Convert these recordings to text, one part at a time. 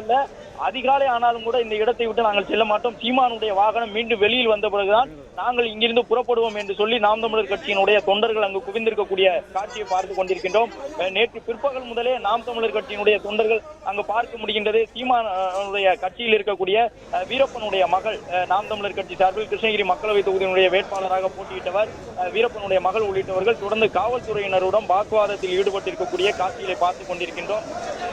அல்ல, அதிகாலை ஆனாலும் கூட இந்த இடத்தை விட்டு நாங்கள் செல்ல மாட்டோம். சீமானுடைய வாகனம் மீண்டும் வெளியில் வந்த பிறகுதான் நாங்கள் இங்கிருந்து புறப்படுவோம் என்று சொல்லி நாம் தமிழர் கட்சியினுடைய தொண்டர்கள் அங்கு குவிந்திருக்கக்கூடிய காட்சியை பார்த்துக் கொண்டிருக்கின்றோம். நேற்று பிற்பகல் முதலே நாம் தமிழர் கட்சியினுடைய தொண்டர்கள் அங்கு பார்க்க முடிகின்றது. சீமானுடைய கட்சியில் இருக்கக்கூடிய வீரப்பனுடைய மகள், நாம் தமிழர் கட்சி சார்பில் கிருஷ்ணகிரி மக்களவை தொகுதியினுடைய வேட்பாளராக போட்டியிட்டவர் வீரப்பனுடைய மகள் உள்ளிட்டவர்கள் தொடர்ந்து காவல்துறையினருடன் வாக்குவாதத்தில் ஈடுபட்டிருக்கக்கூடிய காட்சிகளை பார்த்துக் கொண்டிருக்கின்றோம்.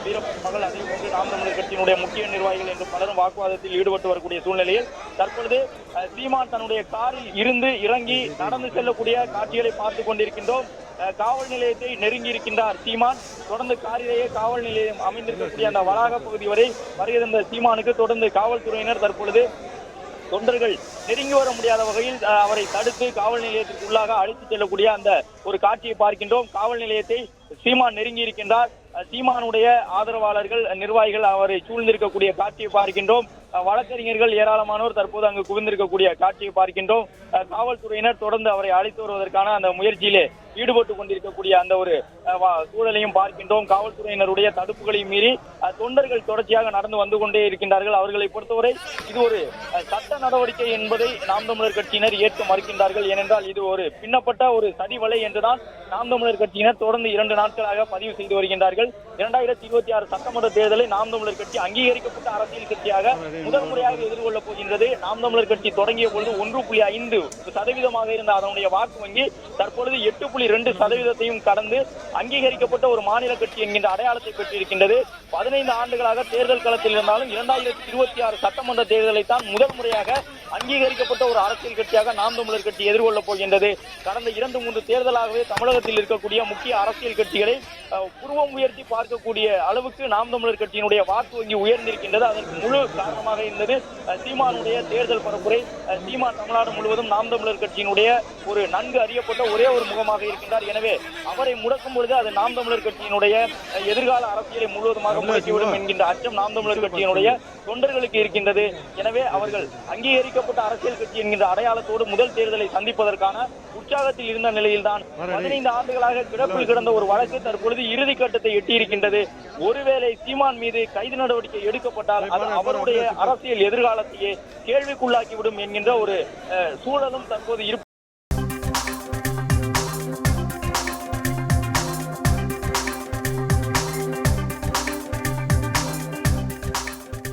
வீரப்பன் மகள், அதே போன்று நாம் தமிழர் கட்சியினுடைய முக்கிய நிர்வாகிகள் என்று பலரும் வாக்குவாதத்தில் ஈடுபட்டு வரக்கூடிய சூழ்நிலையில் தற்பொழுது சீமான் தன்னுடைய காரில் இருந்து இறங்கி நடந்து செல்லக்கூடிய காட்சிகளை பார்த்துக் கொண்டிருக்கின்றோம். காவல் நிலையத்தை நெருங்கி இருக்கின்றார் சீமான். தொடர்ந்து காரிலேயே காவல் நிலையம் அமைந்திருக்கக்கூடிய அந்த வளாக பகுதி வரை வருகின்ற சீமானுக்கு தொடர்ந்து காவல்துறையினர் தற்பொழுது தொண்டர்கள் நெருங்கி வர முடியாத வகையில் அவரை தடுத்து காவல் நிலையத்திற்கு உள்ளாக அழைத்துச் செல்லக்கூடிய அந்த ஒரு காட்சியை பார்க்கின்றோம். காவல் நிலையத்தை சீமான் நெருங்கி இருக்கின்றார். சீமானுடைய ஆதரவாளர்கள், நிர்வாகிகள் அவரை சூழ்ந்திருக்கக்கூடிய காட்சியை பார்க்கின்றோம். வழக்கறிஞர்கள் ஏராளமானோர் தற்போது அங்கு குவிந்திருக்கக்கூடிய காட்சியை பார்க்கின்றோம். காவல்துறையினர் தொடர்ந்து அவரை அழைத்து வருவதற்கான அந்த முயற்சியிலே ஈடுபட்டு கொண்டிருக்கக்கூடிய அந்த ஒரு சூழலையும் பார்க்கின்றோம். காவல்துறையினருடைய தடுப்புகளையும் மீறி தொண்டர்கள் தொடர்ச்சியாக நடந்து வந்து கொண்டே இருக்கின்றார்கள். அவர்களை பொறுத்தவரை இது ஒரு சட்ட நடவடிக்கை என்பதை நாம் தமிழர் கட்சியினர் ஏற்க மறுக்கின்றார்கள். ஏனென்றால் இது ஒரு பின்னப்பட்ட ஒரு சதிவலை என்றுதான் நாம் தமிழர் கட்சியினர் தொடர்ந்து 2 நாட்களாக பதிவு செய்து வருகின்றார்கள். 2026 சட்டமன்ற தேர்தலை நாம் தமிழர் கட்சி அங்கீகரிக்கப்பட்ட அரசியல் கட்சியாக முதல் முறையாக எதிர்கொள்ளப் போகின்றது. நாம் தமிழர் கட்சி தொடங்கிய பொழுது 1.5% இருந்த அதனுடைய வாக்கு வங்கி தற்பொழுது 8.2% கடந்து அங்கீகரிக்கப்பட்ட ஒரு மாநில கட்சி என்கின்ற அடையாளத்தை பெற்றிருக்கின்றது. 15 ஆண்டுகளாக தேர்தல் களத்தில் இருந்தாலும் 2026 சட்டமன்ற தேர்தலை தான் முதல் முறையாக அங்கீகரிக்கப்பட்ட ஒரு அரசியல் கட்சியாக நாம் தமிழர் கட்சி எதிர்கொள்ளப் போகின்றது. கடந்த 2-3 தேர்தலாகவே தமிழகத்தில் இருக்கக்கூடிய முக்கிய அரசியல் கட்சிகளை புருவம் உயர்த்தி பார்க்கக்கூடிய அளவுக்கு நாம் தமிழர் கட்சியினுடைய வாக்கு வங்கி உயர்ந்திருக்கின்றது. அதற்கு முழு காரணமாக இருந்தது சீமானுடைய தேர்தல் பரப்புரை. சீமான் தமிழ்நாடு முழுவதும் நாம் தமிழர் கட்சியினுடைய ஒரு நன்கு அறியப்பட்ட ஒரே ஒரு முகமாக இருக்கின்றார். எனவே அவரை முடக்கும் பொழுது அது நாம் தமிழர் கட்சியினுடைய எதிர்கால அரசியலை முழுவதுமாக முடக்கிவிடும் என்கின்ற அச்சம் நாம் தமிழர் கட்சியினுடைய தொண்டர்களுக்கு இருக்கின்றது. எனவே அவர்கள் அங்கீகரிக்கப்பட்ட அரசியல் கட்சி என்கின்ற அடையாளத்தோடு முதல் தேர்தலை சந்திப்பதற்கான உற்சாகத்தில் இருந்த நிலையில்தான் 15 ஆண்டுகளாக கிடப்பில் கிடந்த ஒரு வழக்கு தற்பொழுது இறுதி கட்டத்தை எட்டியிருக்கின்றது. ஒருவேளை சீமான் மீது கைது நடவடிக்கை எடுக்கப்பட்டால் அது அவருடைய அரசியல் எதிர்காலத்தையே கேள்விக்குள்ளாக்கிவிடும் என்கின்ற ஒரு சூழலும் தற்போது